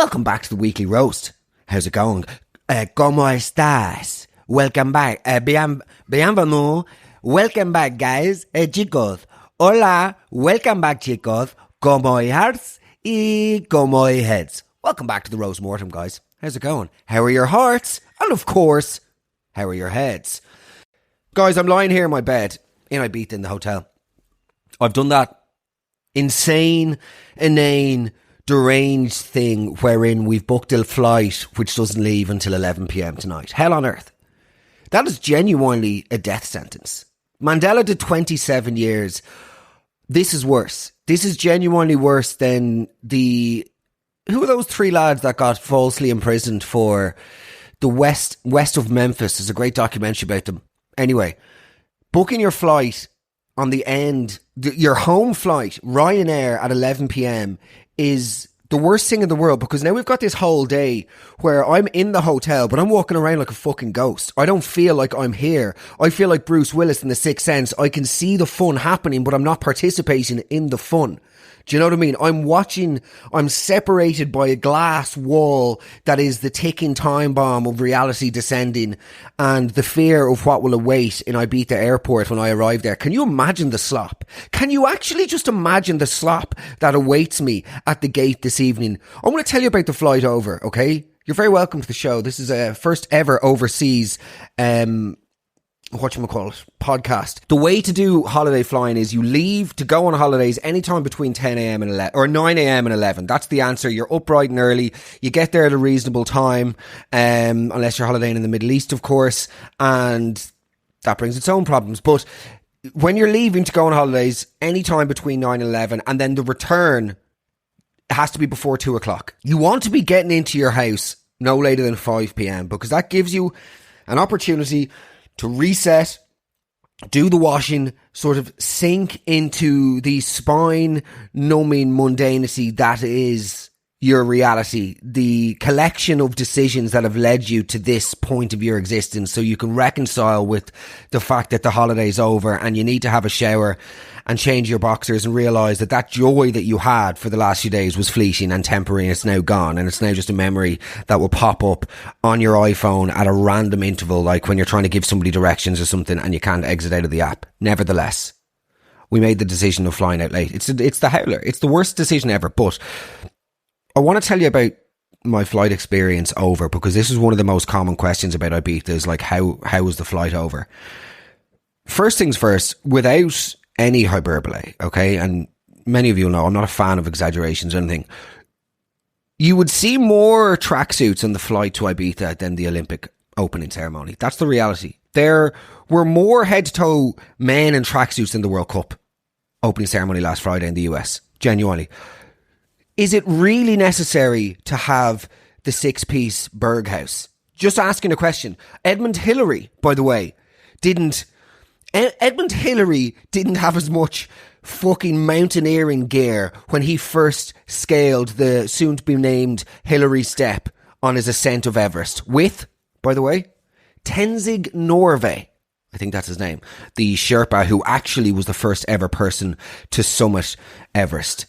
Welcome back to the weekly roast. How's it going? ¿Cómo estás? Welcome back. Bienvenido. Welcome back, guys. Chicos. Hola. Welcome back, chicos. ¿Cómo hay hearts? Y ¿cómo hay heads? Welcome back to the roast, Mortem, guys. How's it going? How are your hearts? And of course, how are your heads? Guys, I'm lying here in my bed in Ibiza in the hotel. I've done that insane, inane, deranged thing wherein we've booked a flight which doesn't leave until 11 p.m. tonight. Hell on earth. That is genuinely a death sentence. Mandela did 27 years. This is worse. This is genuinely worse than who are those three lads that got falsely imprisoned for the west of Memphis? There's a great documentary about them. Anyway, booking your flight on the end, your home flight, Ryanair at 11 p.m. is the worst thing in the world, because now we've got this whole day where I'm in the hotel, but I'm walking around like a fucking ghost. I don't feel like I'm here. I feel like Bruce Willis in The Sixth Sense. I can see the fun happening, but I'm not participating in the fun. Do you know what I mean? I'm separated by a glass wall that is the ticking time bomb of reality descending and the fear of what will await in Ibiza airport when I arrive there. Can you imagine the slop? Can you actually just imagine the slop that awaits me at the gate this evening? I'm going to tell you about the flight over, okay? You're very welcome to the show. This is a first ever overseas, podcast. The way to do holiday flying is you leave to go on holidays anytime between 10 a.m. and 11, or 9 a.m. and 11. That's the answer. You're up bright and early. You get there at a reasonable time, unless you're holidaying in the Middle East, of course, and that brings its own problems. But when you're leaving to go on holidays, anytime between 9 and 11, and then the return has to be before 2 o'clock. You want to be getting into your house no later than 5 p.m. because that gives you an opportunity to reset, do the washing, sort of sink into the spine-numbing mundanity that is your reality, the collection of decisions that have led you to this point of your existence, so you can reconcile with the fact that the holiday's over and you need to have a shower and change your boxers and realise that joy that you had for the last few days was fleeting and temporary, and it's now gone, and it's now just a memory that will pop up on your iPhone at a random interval, like when you're trying to give somebody directions or something and you can't exit out of the app. Nevertheless, we made the decision of flying out late. It's the howler. It's the worst decision ever, but I want to tell you about my flight experience over, because this is one of the most common questions about Ibiza is like, how was the flight over? First things first, without any hyperbole, okay, and many of you know I'm not a fan of exaggerations or anything, you would see more tracksuits on the flight to Ibiza than the Olympic opening ceremony. That's the reality. There were more head-to-toe men in tracksuits than the World Cup opening ceremony last Friday in the US. Genuinely. Is it really necessary to have the 6-piece Berghaus? Just asking a question. Edmund Hillary, by the way, didn't have as much fucking mountaineering gear when he first scaled the soon-to-be-named Hillary Step on his ascent of Everest with, by the way, Tenzing Norgay. I think that's his name. The Sherpa who actually was the first ever person to summit Everest.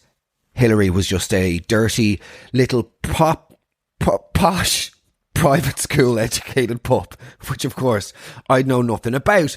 Hillary was just a dirty little posh private school educated pup, which of course I know nothing about.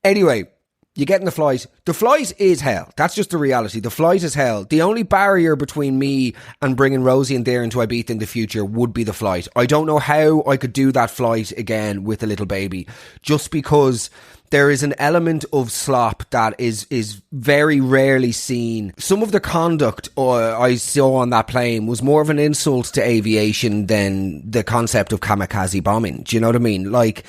Anyway, you get in the flight. The flight is hell. That's just the reality. The flight is hell. The only barrier between me and bringing Rosie and Darren to Ibiza in the future would be the flight. I don't know how I could do that flight again with a little baby, just because there is an element of slop that is very rarely seen. Some of the conduct I saw on that plane was more of an insult to aviation than the concept of kamikaze bombing. Do you know what I mean? Like,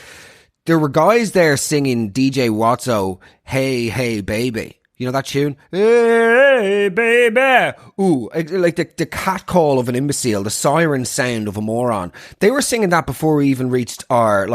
there were guys there singing DJ Watso, Hey, Hey, Baby. You know that tune? Hey, baby. Ooh, like the cat call of an imbecile, the siren sound of a moron. They were singing that before we even reached our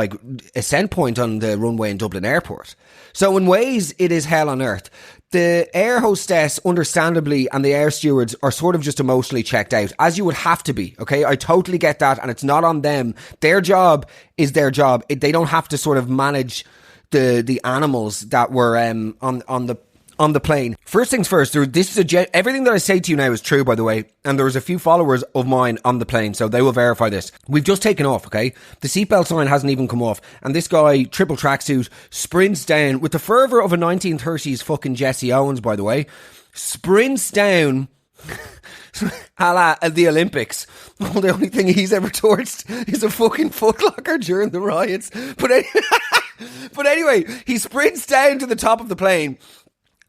ascent point on the runway in Dublin Airport. So in ways, it is hell on earth. The air hostess, understandably, and the air stewards are sort of just emotionally checked out, as you would have to be, okay? I totally get that, and it's not on them. Their job is their job. They don't have to sort of manage the animals that were on on the plane. First things first, everything that I say to you now is true, by the way, and there was a few followers of mine on the plane, so they will verify this. We've just taken off, okay? The seatbelt sign hasn't even come off, and this guy, triple tracksuit, sprints down with the fervour of a 1930s fucking Jesse Owens, by the way, sprints down a la the Olympics. Well, the only thing he's ever torched is a fucking footlocker during the riots. But anyway, he sprints down to the top of the plane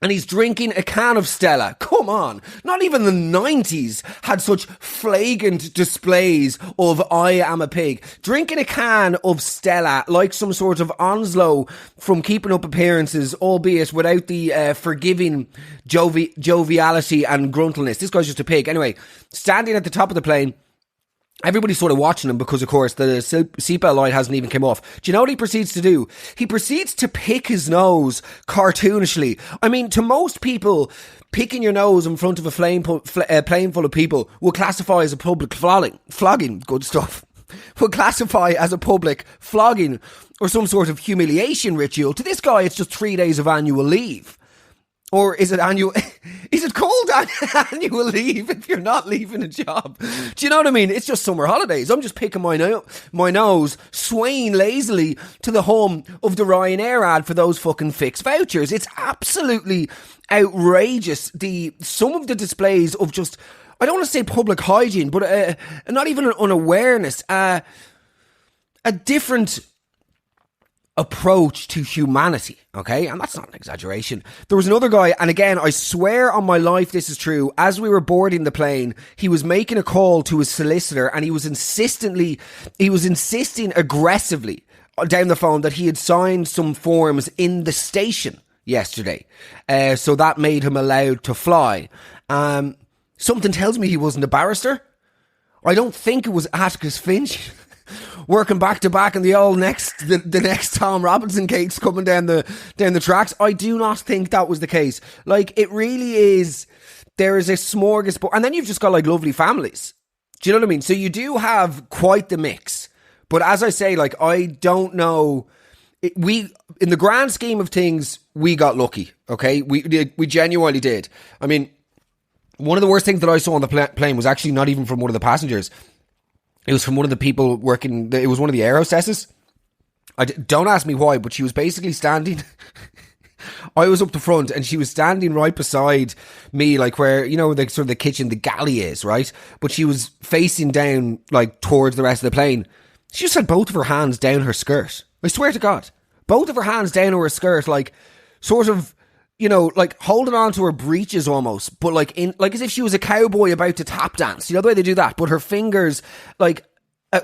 and he's drinking a can of Stella. Come on. Not even the 90s had such flagrant displays of I am a pig. Drinking a can of Stella like some sort of Onslow from Keeping Up Appearances, albeit without the forgiving joviality and gruntleness. This guy's just a pig. Anyway, standing at the top of the plane, everybody's sort of watching him because, of course, the seatbelt light hasn't even come off. Do you know what he proceeds to do? He proceeds to pick his nose cartoonishly. I mean, to most people, picking your nose in front of a plane full of people will classify as a public flogging, good stuff, will classify as a public flogging or some sort of humiliation ritual. To this guy, it's just 3 days of annual leave. Or is it called annual leave if you're not leaving a job? Do you know what I mean? It's just summer holidays. I'm just picking my nose, swaying lazily to the hum of the Ryanair ad for those fucking fixed vouchers. It's absolutely outrageous. Some of the displays of just, I don't want to say public hygiene, but not even an unawareness, a different approach to humanity, okay? And that's not an exaggeration. There was another guy, and again, I swear on my life this is true, as we were boarding the plane, he was making a call to his solicitor and he was insisting aggressively down the phone that he had signed some forms in the station yesterday. So that made him allowed to fly. Something tells me he wasn't a barrister. I don't think it was Atticus Finch. Working back to back in the next Tom Robinson case coming down the tracks. I do not think that was the case. Like, it really is. There is a smorgasbord, and then you've just got like lovely families. Do you know what I mean? So you do have quite the mix. But as I say, like, I don't know. In the grand scheme of things, we got lucky. Okay, we genuinely did. I mean, one of the worst things that I saw on the plane was actually not even from one of the passengers. It was from one of the people working, it was one of the air hostesses. Don't ask me why, but she was basically standing, I was up the front and she was standing right beside me, like where, you know, the sort of the kitchen, the galley is, right? But she was facing down, like, towards the rest of the plane. She just had both of her hands down her skirt. I swear to God. Both of her hands down her skirt, like, sort of, you know, like holding on to her breeches almost, but like as if she was a cowboy about to tap dance. You know the way they do that? But her fingers, like,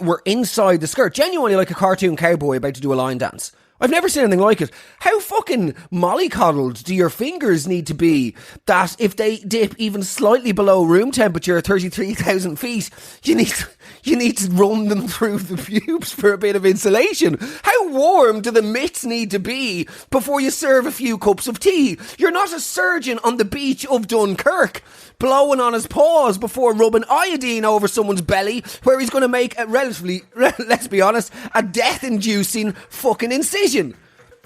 were inside the skirt. Genuinely like a cartoon cowboy about to do a line dance. I've never seen anything like it. How fucking mollycoddled do your fingers need to be that if they dip even slightly below room temperature at 33,000 feet, you need to run them through the pubes for a bit of insulation? How warm do the mitts need to be before you serve a few cups of tea? You're not a surgeon on the beach of Dunkirk blowing on his paws before rubbing iodine over someone's belly where he's going to make a relatively, let's be honest, a death-inducing fucking incision.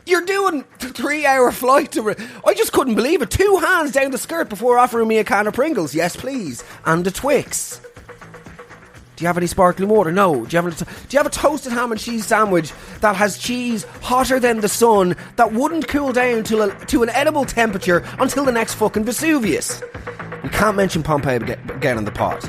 You're doing a 3-hour flight I just couldn't believe it. 2 hands down the skirt before offering me a can of Pringles. Yes, please. And a Twix. Do you have any sparkling water? No. Do you have a toasted ham and cheese sandwich that has cheese hotter than the sun that wouldn't cool down to an edible temperature until the next fucking Vesuvius? We can't mention Pompeii again on the pod.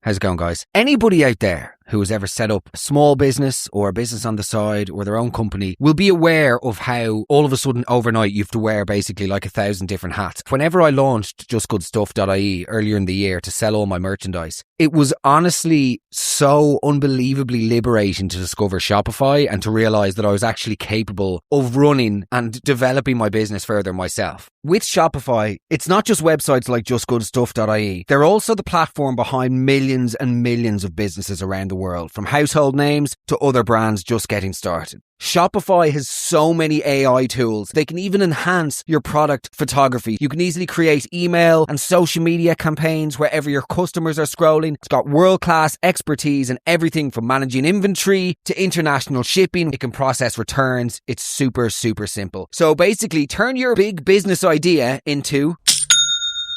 How's it going, guys? Anybody out there who has ever set up a small business or a business on the side or their own company will be aware of how all of a sudden overnight you have to wear basically like 1,000 different hats. Whenever I launched justgoodstuff.ie earlier in the year to sell all my merchandise, it was honestly so unbelievably liberating to discover Shopify and to realise that I was actually capable of running and developing my business further myself. With Shopify, it's not just websites like justgoodstuff.ie. They're also the platform behind millions and millions of businesses around the world, from household names to other brands just getting started. Shopify has so many AI tools. They can even enhance your product photography. You can easily create email and social media campaigns wherever your customers are scrolling. It's got world-class expertise in everything from managing inventory to international shipping. It can process returns. It's super, super simple. So basically, turn your big business idea into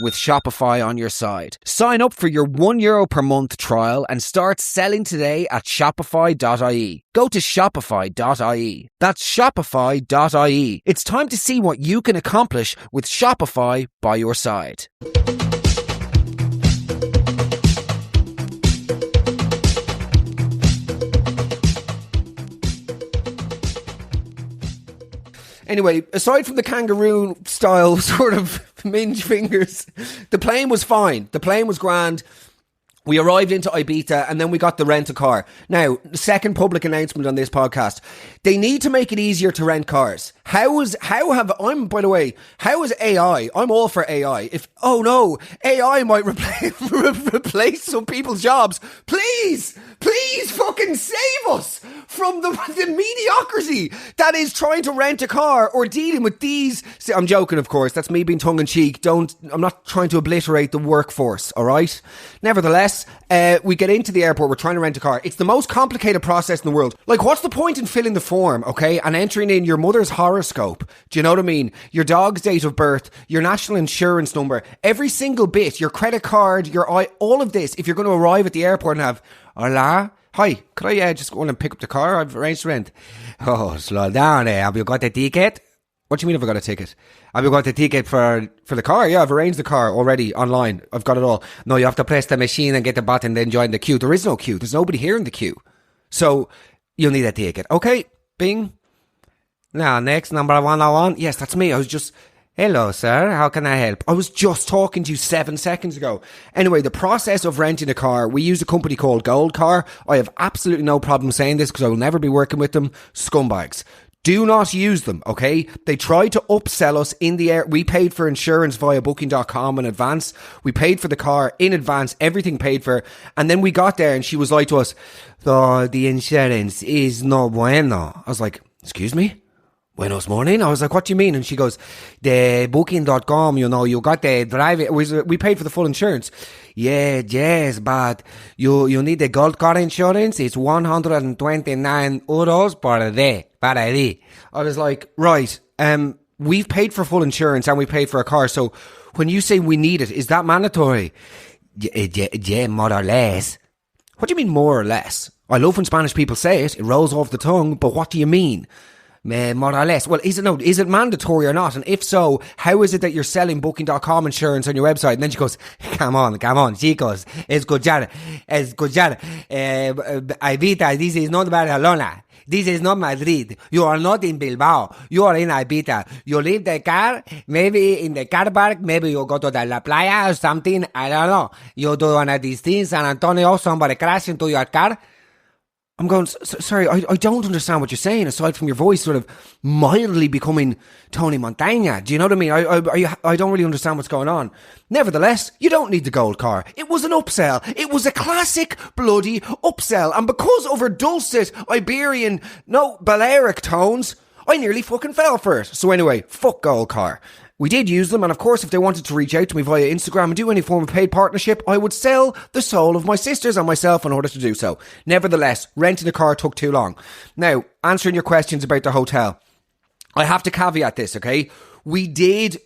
with Shopify on your side. Sign up for your €1 per month trial and start selling today at shopify.ie. Go to shopify.ie. That's shopify.ie. It's time to see what you can accomplish with Shopify by your side. Anyway, aside from the kangaroo style sort of minge fingers, the plane was fine. The plane was grand. We arrived into Ibiza and then we got the rent-a-car. Now, the second public announcement on this podcast. They need to make it easier to rent cars. How is AI? I'm all for AI. Oh no, AI might replace some people's jobs. Please fucking save us from the mediocrity that is trying to rent a car or dealing with these. See, I'm joking, of course. That's me being tongue in cheek. I'm not trying to obliterate the workforce, all right? Nevertheless, we get into the airport. We're trying to rent a car. It's the most complicated process in the world. Like, what's the point in filling the form, okay, and entering in your mother's horoscope? Do you know what I mean? Your dog's date of birth, your national insurance number, every single bit, your credit card, all of this. If you're going to arrive at the airport and have, hola, hi, could I just go in and pick up the car? I've arranged to rent. Oh, slow down, have you got the ticket? What do you mean, have I got a ticket? Have you got the ticket for the car? Yeah, I've arranged the car already online. I've got it all. No, you have to press the machine and get the button, then join the queue. There is no queue. There's nobody here in the queue. So, you'll need a ticket. Okay, bing. Now, next, number 101. Yes, that's me. I was just, hello, sir. How can I help? I was just talking to you 7 seconds ago. Anyway, the process of renting a car, we use a company called Gold. I have absolutely no problem saying this because I will never be working with them. Scumbags. Do not use them, okay? They tried to upsell us in the air. We paid for insurance via booking.com in advance. We paid for the car in advance, everything paid for. And then we got there and she was like to us, the insurance is no bueno. I was like, excuse me? Buenos morning. I was like, what do you mean? And she goes, the booking.com, you got the drive. We paid for the full insurance. Yeah, yes, but you need the gold car insurance. It's €129 per day. I was like, right, we've paid for full insurance and we paid for a car. So when you say we need it, is that mandatory? Yeah, more or less. What do you mean more or less? I love when Spanish people say it. It rolls off the tongue. But what do you mean? More or less. Well, is it mandatory or not? And if so, how is it that you're selling booking.com insurance on your website? And then she goes, come on, chicos, escuchar. Ibiza, this is not Barcelona. This is not Madrid. You are not in Bilbao. You are in Ibiza. You leave the car, maybe in the car park, maybe you go to the La Playa or something, I don't know. You do one of these things, San Antonio, somebody crash into your car. I'm going, sorry, I don't understand what you're saying, aside from your voice sort of mildly becoming Tony Montana. Do you know what I mean? I don't really understand what's going on. Nevertheless, you don't need the gold car. It was an upsell. It was a classic bloody upsell. And because of her dulcet Iberian, Balearic tones, I nearly fucking fell for it. So anyway, fuck gold car. We did use them, and of course, if they wanted to reach out to me via Instagram and do any form of paid partnership, I would sell the soul of my sisters and myself in order to do so. Nevertheless, renting a car took too long. Now, answering your questions about the hotel, I have to caveat this, okay? I did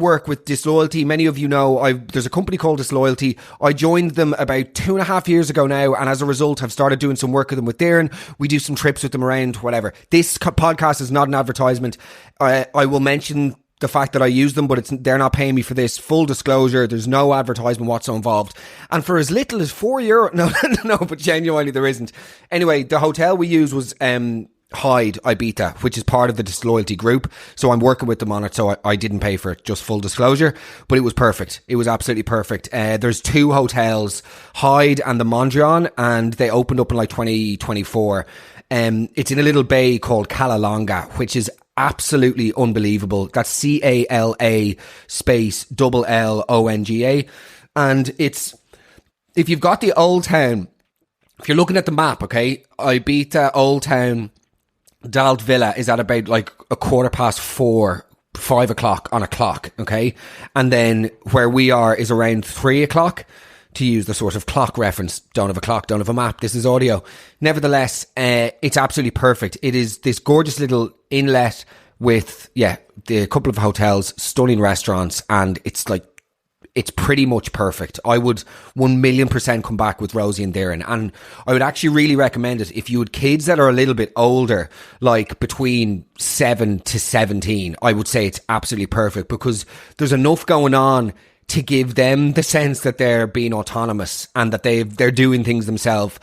work with Disloyalty. Many of you know, there's a company called Disloyalty. I joined them about 2.5 years ago now, and as a result, I've started doing some work with them with Darren. We do some trips with them around, whatever. This podcast is not an advertisement. I will mention the fact that I use them, but they're not paying me for this. Full disclosure, there's no advertisement whatsoever involved. And for as little as €4, no, but genuinely there isn't. Anyway, the hotel we used was Hyde Ibiza, which is part of the Disloyalty group. So I'm working with them on it, so I didn't pay for it, just full disclosure. But it was perfect. It was absolutely perfect. There's 2 hotels, Hyde and the Mondrian, and they opened up in like 2024. It's in a little bay called Callalonga, which is absolutely unbelievable. That's CALA space LLONGA. And it's, if you've got the Old Town if you're looking at the map, okay, Ibiza, Old Town, Dalt Villa is at about like 4:15, 5 o'clock on a clock, okay? And then where we are is around 3 o'clock, to use the sort of clock reference. Don't have a clock, don't have a map. This is audio. Nevertheless, it's absolutely perfect. It is this gorgeous little inlet with, the couple of hotels, stunning restaurants, and it's pretty much perfect. I would 1,000,000% come back with Rosie and Darren, and I would actually really recommend it if you had kids that are a little bit older, like between 7 to 17. I would say it's absolutely perfect because there's enough going on to give them the sense that they're being autonomous and that they're doing things themselves,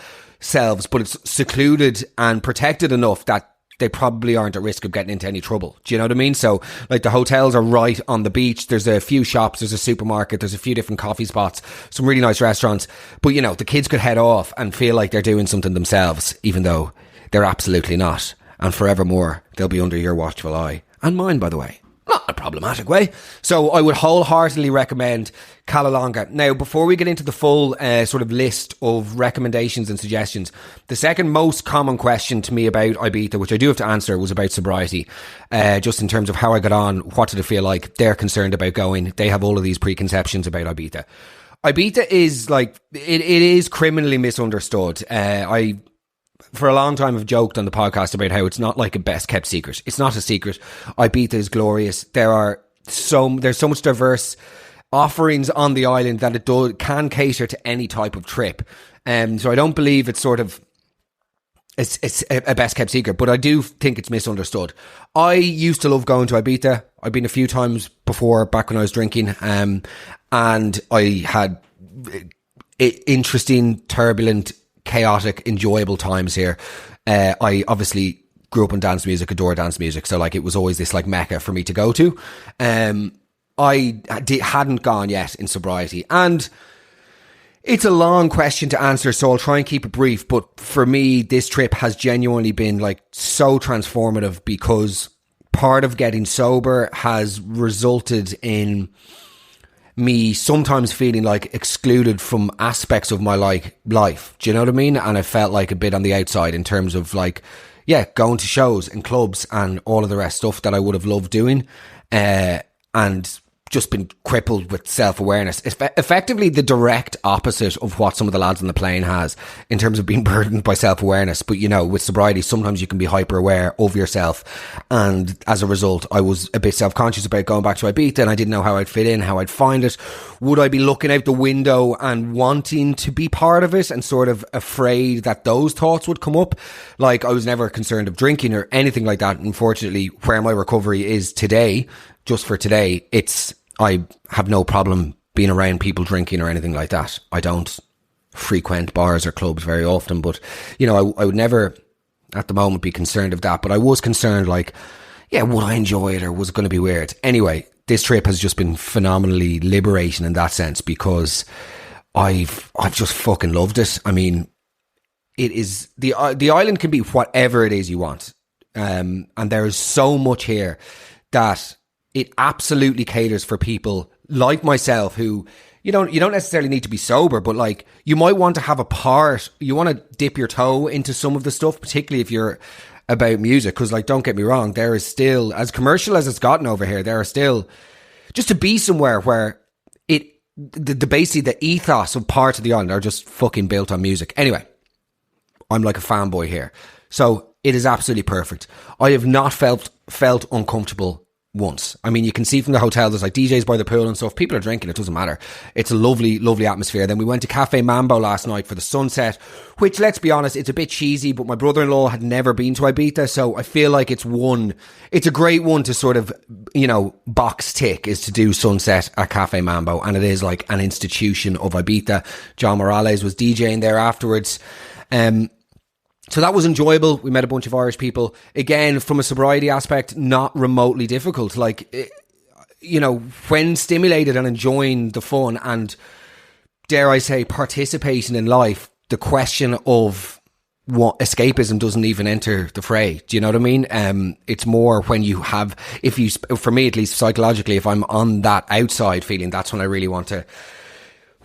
but it's secluded and protected enough that they probably aren't at risk of getting into any trouble. Do you know what I mean? So, like, the hotels are right on the beach. There's a few shops, there's a supermarket, there's a few different coffee spots, some really nice restaurants. But, you know, the kids could head off and feel like they're doing something themselves, even though they're absolutely not. And forevermore, they'll be under your watchful eye. And mine, by the way. Not in a problematic way. So I would wholeheartedly recommend Calalonga. Now, before we get into the full sort of list of recommendations and suggestions, the second most common question to me about Ibiza, which I do have to answer, was about sobriety. Just in terms of how I got on, what did it feel like? They're concerned about going. They have all of these preconceptions about Ibiza. Ibiza is like, it is criminally misunderstood. For a long time, I've joked on the podcast about how it's not like a best kept secret. It's not a secret. Ibiza is glorious. There's so much diverse offerings on the island that it can cater to any type of trip. So I don't believe it's sort of it's a best kept secret, but I do think it's misunderstood. I used to love going to Ibiza. I've been a few times before, back when I was drinking, and I had interesting, turbulent, chaotic, enjoyable times here. I obviously grew up on dance music, adore dance music, so like it was always this like mecca for me to go to. I hadn't gone yet in sobriety, and it's a long question to answer, so I'll try and keep it brief. But for me, this trip has genuinely been like so transformative, because part of getting sober has resulted in me sometimes feeling like excluded from aspects of my life. Do you know what I mean? And I felt like a bit on the outside in terms of like, going to shows and clubs and all of the rest stuff that I would have loved doing. And just been crippled with self-awareness. Effectively the direct opposite of what some of the lads on the plane has in terms of being burdened by self-awareness. But, you know, with sobriety, sometimes you can be hyper-aware of yourself. And as a result, I was a bit self-conscious about going back to Ibiza, and I didn't know how I'd fit in, how I'd find it. Would I be looking out the window and wanting to be part of it and sort of afraid that those thoughts would come up? Like, I was never concerned of drinking or anything like that. Unfortunately, where my recovery is today, just for today, I have no problem being around people drinking or anything like that. I don't frequent bars or clubs very often, but, you know, I would never at the moment be concerned of that. But I was concerned, like, would I enjoy it, or was it going to be weird? Anyway, this trip has just been phenomenally liberating in that sense, because I've just fucking loved it. I mean, it is the island can be whatever it is you want, and there is so much here that it absolutely caters for people like myself who, you don't necessarily need to be sober, but like, you might want to have a part, you want to dip your toe into some of the stuff, particularly if you're about music. Because, like, don't get me wrong, there is still, as commercial as it's gotten over here, there are still, just to be somewhere where basically the ethos of parts of the island are just fucking built on music. Anyway, I'm like a fanboy here. So it is absolutely perfect. I have not felt uncomfortable once. I mean, you can see from the hotel, there's like DJs by the pool and stuff. People are drinking, it doesn't matter. It's a lovely, lovely atmosphere. Then we went to Cafe Mambo last night for the sunset, which, let's be honest, it's a bit cheesy, but my brother-in-law had never been to Ibiza, so I feel like it's a great one to sort of, you know, box tick, is to do sunset at Cafe Mambo, and it is like an institution of Ibiza. John Morales was DJing there afterwards. So that was enjoyable. We met a bunch of Irish people. Again, from a sobriety aspect, not remotely difficult. Like, you know, when stimulated and enjoying the fun and, dare I say, participating in life, the question of what escapism doesn't even enter the fray. Do you know what I mean? It's more when you have, for me at least, psychologically, if I'm on that outside feeling, that's when I really want to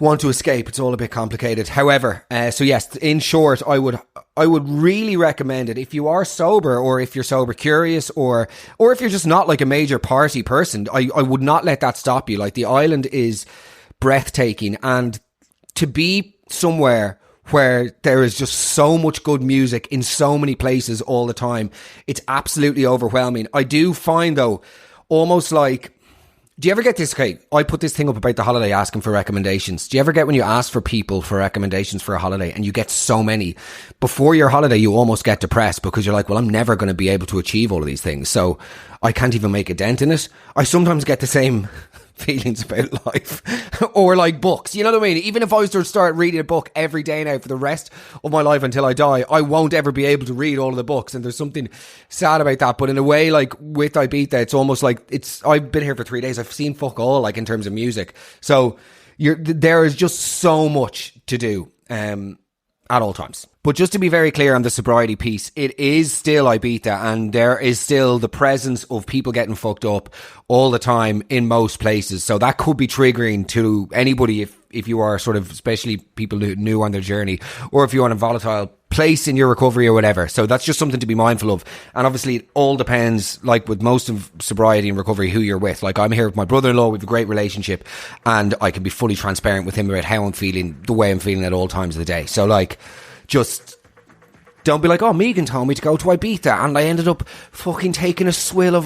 want to escape. It's all a bit complicated. However, so yes, in short, I would really recommend it if you are sober, or if you're sober curious, or if you're just not like a major party person. I would not let that stop you. Like, the island is breathtaking, and to be somewhere where there is just so much good music in so many places all the time, it's absolutely overwhelming. I do find, though, almost like, do you ever get this? Okay, I put this thing up about the holiday asking for recommendations. Do you ever get when you ask for people for recommendations for a holiday and you get so many, before your holiday you almost get depressed because you're like, well, I'm never going to be able to achieve all of these things, so I can't even make a dent in it. I sometimes get the same feelings about life or like books, you know what I mean? Even if I was to start reading a book every day now for the rest of my life until I die, I won't ever be able to read all of the books, and there's something sad about that. But in a way, like with Ibiza, it's almost like I've been here for 3 days, I've seen fuck all, like in terms of music, so there is just so much to do at all times. But just to be very clear on the sobriety piece, it is still Ibiza, and there is still the presence of people getting fucked up all the time in most places. So that could be triggering to anybody if you are sort of, especially people who new on their journey, or if you're on a volatile place in your recovery or whatever. So that's just something to be mindful of. And obviously it all depends, like with most of sobriety and recovery, who you're with. Like, I'm here with my brother-in-law, we have a great relationship, and I can be fully transparent with him about how I'm feeling, the way I'm feeling at all times of the day. So like, just don't be like, oh, Megan told me to go to Ibiza and I ended up fucking taking a swill of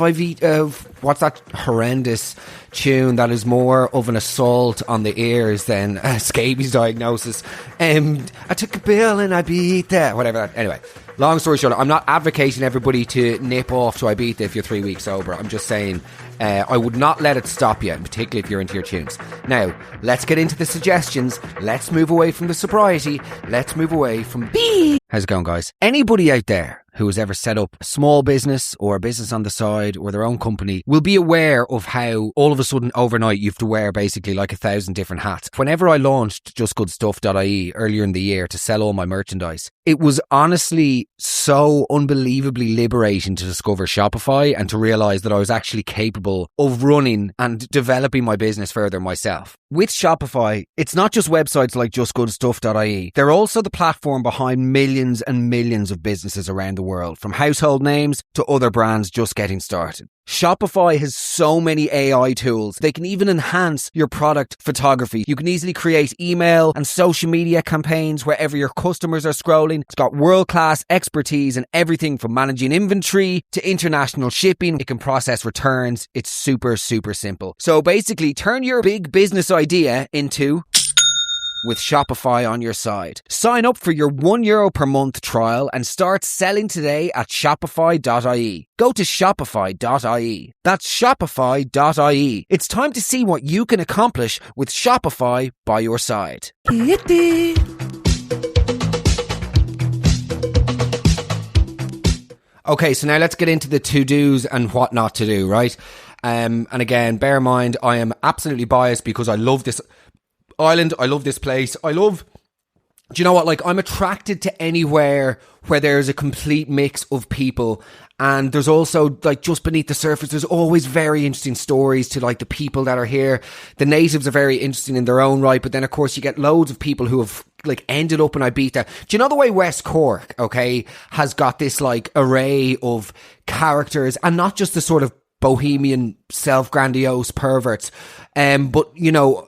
what's that horrendous tune that is more of an assault on the ears than a scabies diagnosis. I took a pill in Ibiza, whatever. Anyway, long story short, I'm not advocating everybody to nip off to Ibiza if you're 3 weeks sober. I'm just saying, I would not let it stop you, particularly if you're into your tunes. Now, let's get into the suggestions. Let's move away from the sobriety. Let's move away from B. How's it going, guys? Anybody out there who has ever set up a small business or a business on the side or their own company will be aware of how all of a sudden overnight you have to wear basically like 1,000 different hats. Whenever I launched justgoodstuff.ie earlier in the year to sell all my merchandise, it was honestly so unbelievably liberating to discover Shopify and to realize that I was actually capable of running and developing my business further myself. With Shopify, it's not just websites like justgoodstuff.ie. They're also the platform behind millions and millions of businesses around the world, from household names to other brands just getting started. Shopify has so many AI tools. They can even enhance your product photography. You can easily create email and social media campaigns wherever your customers are scrolling. It's got world-class expertise in everything from managing inventory to international shipping. It can process returns. It's super, super simple. So basically, turn your big business idea into with Shopify on your side. Sign up for your €1 per month trial and start selling today at shopify.ie. Go to shopify.ie. That's shopify.ie. It's time to see what you can accomplish with Shopify by your side. Okay, so now let's get into the to-dos and what not to do, right? And again, bear in mind, I am absolutely biased because I love this island, I love this place, do you know what, like, I'm attracted to anywhere where there's a complete mix of people, and there's also, like, just beneath the surface, there's always very interesting stories to, like, the people that are here. The natives are very interesting in their own right, but then, of course, you get loads of people who have, like, ended up in Ibiza. Do you know the way West Cork, okay, has got this, like, array of characters, and not just the sort of bohemian, self-grandiose perverts, but, you know,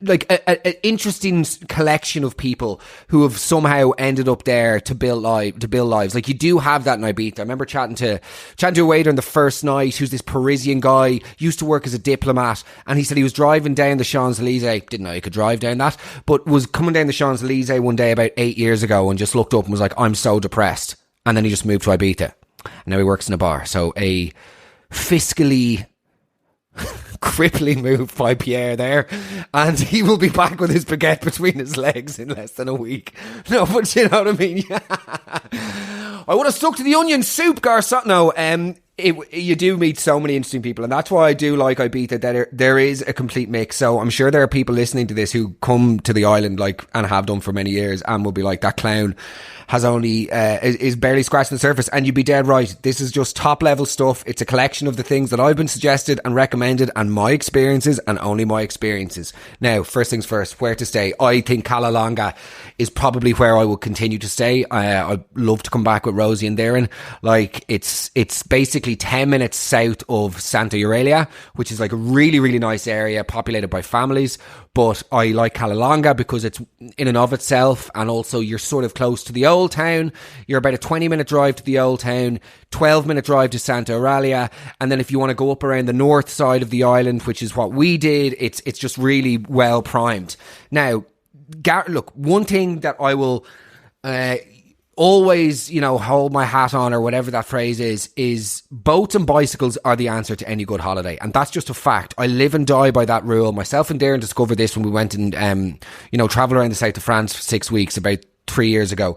like an interesting collection of people who have somehow ended up there to build lives. Like, you do have that in Ibiza. I remember chatting to a waiter on the first night who's this Parisian guy, used to work as a diplomat, and he said he was driving down the Champs-Elysees, didn't know you could drive down that, but was coming down the Champs-Elysees one day about 8 years ago and just looked up and was like, I'm so depressed. And then he just moved to Ibiza. And now he works in a bar. So a fiscally crippling move by Pierre there, and he will be back with his baguette between his legs in less than a week. No, but you know what I mean. I would have stuck to the onion soup, garçon. No, You do meet so many interesting people, and that's why I do like Ibiza, that there is a complete mix. So I'm sure there are people listening to this who come to the island like and have done for many years and will be like, that clown has only is barely scratching the surface. And you'd be dead right. This is just top level stuff. It's a collection of the things that I've been suggested and recommended, and my experiences, and only my experiences. Now, first things first, where to stay. I think Calalonga is probably where I will continue to stay. I'd love to come back with Rosie and Darren. Like, it's basically 10 minutes south of Santa Eulalia, which is like a really, really nice area populated by families. But I like Calalonga because it's in and of itself, and also you're sort of close to the old town. You're about a 20-minute drive to the old town, 12-minute drive to Santa Eulalia, and then if you want to go up around the north side of the island, which is what we did, it's just really well primed. Now, look, one thing that I will always, hold my hat on, or whatever that phrase is boats and bicycles are the answer to any good holiday. And that's just a fact. I live and die by that rule. Myself and Darren discovered this when we went and, travel around the south of France for 6 weeks about 3 years ago.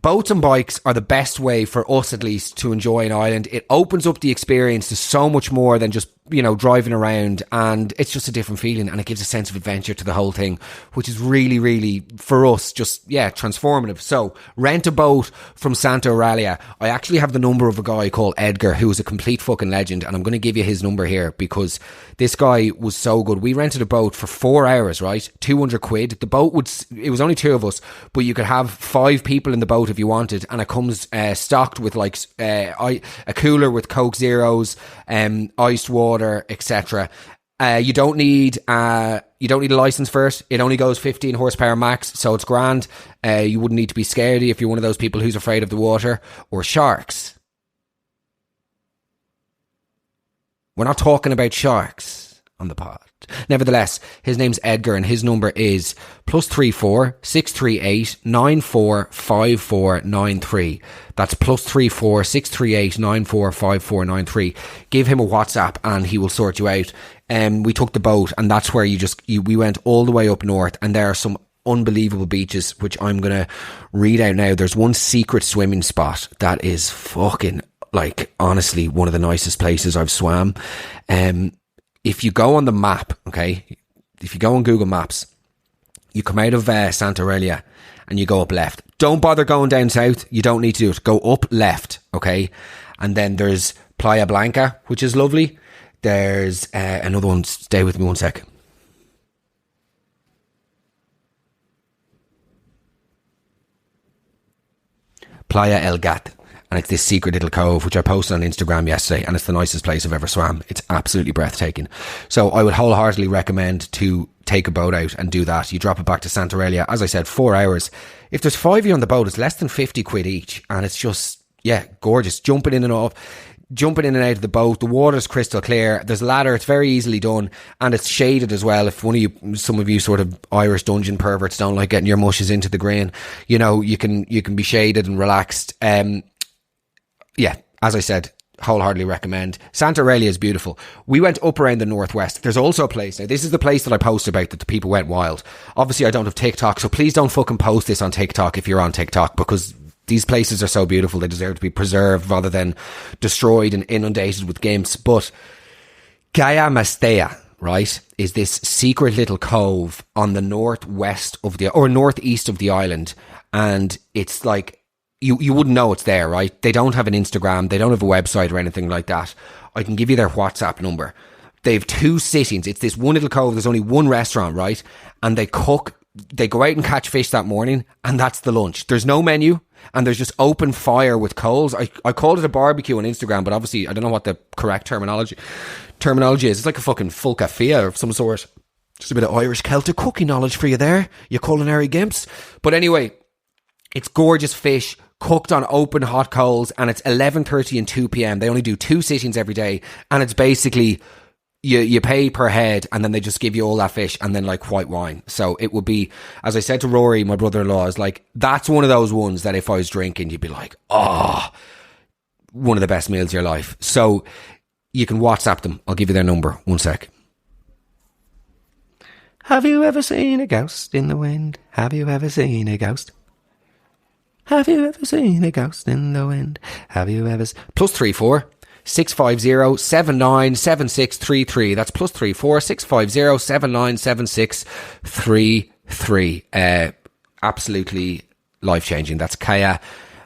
Boats and bikes are the best way, for us at least, to enjoy an island. It opens up the experience to so much more than just, driving around, and it's just a different feeling, and it gives a sense of adventure to the whole thing, which is really, really, for us, just, transformative. So, rent a boat from Santa Eulalia. I actually have the number of a guy called Edgar, who is a complete fucking legend, and I'm going to give you his number here, because this guy was so good. We rented a boat for 4 hours, right? 200 quid. The boat it was only 2 of us, but you could have 5 people in the boat if you wanted, and it comes stocked with like a cooler with Coke Zeros, iced water, etc. You don't need a license for it. It only goes 15 horsepower max, so it's grand. You wouldn't need to be scaredy if you're one of those people who's afraid of the water or sharks. We're not talking about sharks on the pod. Nevertheless, his name's Edgar, and his number is +34 638 945493. That's +34 638 945493. Give him a WhatsApp and he will sort you out. We took the boat, and that's where we went all the way up north, and there are some unbelievable beaches, which I'm going to read out now. There's one secret swimming spot that is fucking, like, honestly, one of the nicest places I've swam. If you go on the map, okay, if you go on Google Maps, you come out of Santa Eulalia and you go up left. Don't bother going down south. You don't need to do it. Go up left, okay? And then there's Playa Blanca, which is lovely. There's another one. Stay with me one sec. Playa El Gat. And it's this secret little cove, which I posted on Instagram yesterday, and it's the nicest place I've ever swam. It's absolutely breathtaking. So I would wholeheartedly recommend to take a boat out and do that. You drop it back to Santa Eulalia. As I said, 4 hours. If there's 5 of you on the boat, it's less than 50 quid each. And it's just, gorgeous. Jumping in and out of the boat. The water's crystal clear. There's a ladder. It's very easily done. And it's shaded as well. If some of you sort of Irish dungeon perverts don't like getting your mushes into the grain, you can be shaded and relaxed. As I said, wholeheartedly recommend. Santa Eulalia is beautiful. We went up around the northwest. There's also a place. Now, this is the place that I posted about that the people went wild. Obviously, I don't have TikTok, so please don't fucking post this on TikTok if you're on TikTok, because these places are so beautiful. They deserve to be preserved rather than destroyed and inundated with gimps. But Gaia Mastea, right, is this secret little cove on the northeast of the island. And it's like, you wouldn't know it's there, right? They don't have an Instagram. They don't have a website or anything like that. I can give you their WhatsApp number. They have 2 sittings. It's this one little cove. There's only one restaurant, right? And they go out and catch fish that morning, and that's the lunch. There's no menu, and there's just open fire with coals. I called it a barbecue on Instagram, but obviously I don't know what the correct terminology is. It's like a fucking full café of some sort. Just a bit of Irish Celtic cooking knowledge for you there, you culinary gimps. But anyway, it's gorgeous fish cooked on open hot coals, and it's 11:30 and 2 p.m. They only do 2 sittings every day, and it's basically you pay per head, and then they just give you all that fish and then like white wine. So it would be, as I said to Rory, my brother-in-law, is like, that's one of those ones that if I was drinking, you'd be like, one of the best meals of your life. So you can WhatsApp them. I'll give you their number. One sec. Have you ever seen a ghost in the wind? Have you ever seen a ghost? Have you ever seen a ghost in the wind? Have you ever... +34 +34650797633. That's +34650797633. Absolutely life-changing. That's Kaya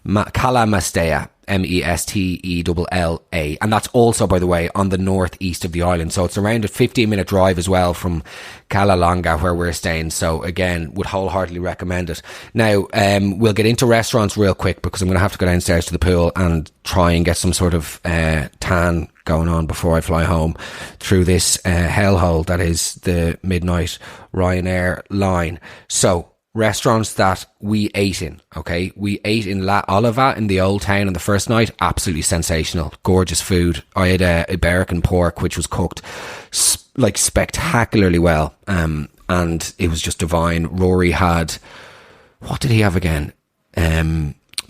Kalamastea, Mestella. And that's also, by the way, on the northeast of the island. So it's around a 15-minute drive as well from Calalonga, where we're staying. So again, would wholeheartedly recommend it. Now, we'll get into restaurants real quick because I'm going to have to go downstairs to the pool and try and get some sort of tan going on before I fly home through this hellhole that is the midnight Ryanair line. So, restaurants that we ate in, okay? We ate in La Oliva in the Old Town on the first night. Absolutely sensational. Gorgeous food. I had a Iberican pork, which was cooked spectacularly well. And it was just divine. Rory had, what did he have again?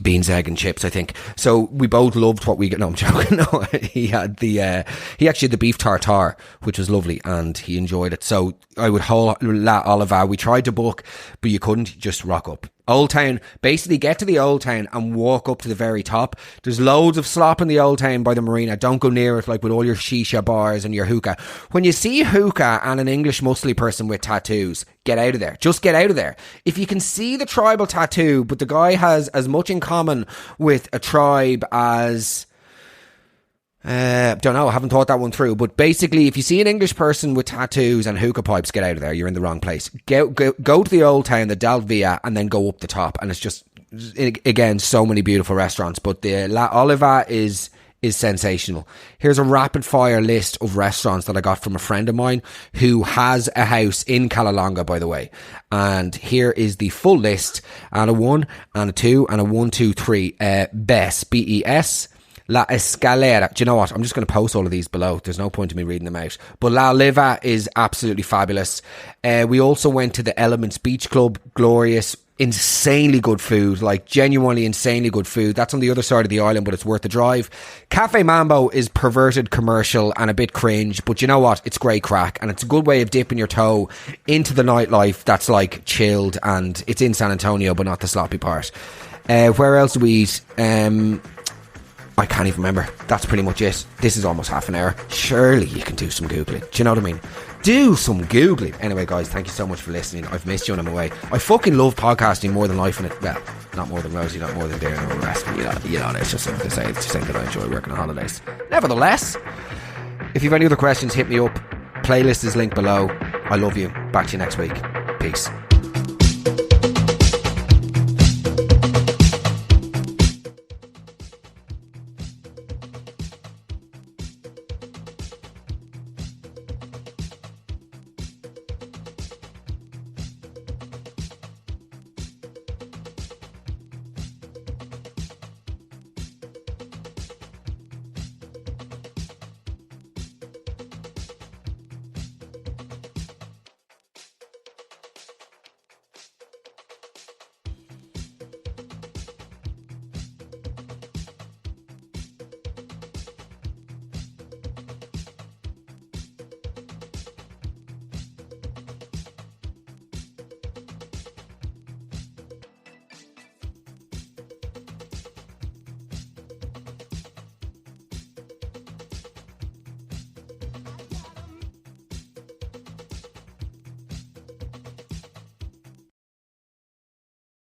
Beans, egg and chips, I think. So we both loved what we got. No, I'm joking. No, he actually had the beef tartare, which was lovely, and he enjoyed it. So I would hold La Oliva. We tried to book, but you couldn't. Just rock up. Old Town, basically get to the Old Town and walk up to the very top. There's loads of slop in the Old Town by the marina. Don't go near it, like with all your shisha bars and your hookah. When you see hookah and an English muscly person with tattoos, get out of there. Just get out of there. If you can see the tribal tattoo, but the guy has as much in common with a tribe as... don't know, I haven't thought that one through, but basically if you see an English person with tattoos and hookah pipes, get out of there. You're in the wrong place. Go to the Old Town, the Dalvia, and then go up the top, and it's just, again, so many beautiful restaurants. But the La Oliva is sensational. Here's a rapid fire list of restaurants that I got from a friend of mine who has a house in Calalonga, by the way. And here is the full list, and a 1 and a 2 and a 1, 2, 3. Bes, B-E-S, La Escalera. Do you know what? I'm just going to post all of these below. There's no point in me reading them out. But La Oliva is absolutely fabulous. We also went to the Elements Beach Club. Glorious. Insanely good food. Like, genuinely insanely good food. That's on the other side of the island, but it's worth the drive. Cafe Mambo is perverted, commercial, and a bit cringe. But you know what? It's great crack. And it's a good way of dipping your toe into the nightlife that's, like, chilled. And it's in San Antonio, but not the sloppy part. Where else do we eat? I can't even remember. That's pretty much it. This is almost half an hour. Surely you can do some Googling. Do you know what I mean? Do some Googling. Anyway, guys, thank you so much for listening. I've missed you when I'm away. I fucking love podcasting more than life in it. Well, not more than Rosie, not more than Darren or the rest. But you know, it's just something to say. It's just saying that I enjoy working on holidays. Nevertheless, if you've any other questions, hit me up. Playlist is linked below. I love you. Back to you next week. Peace.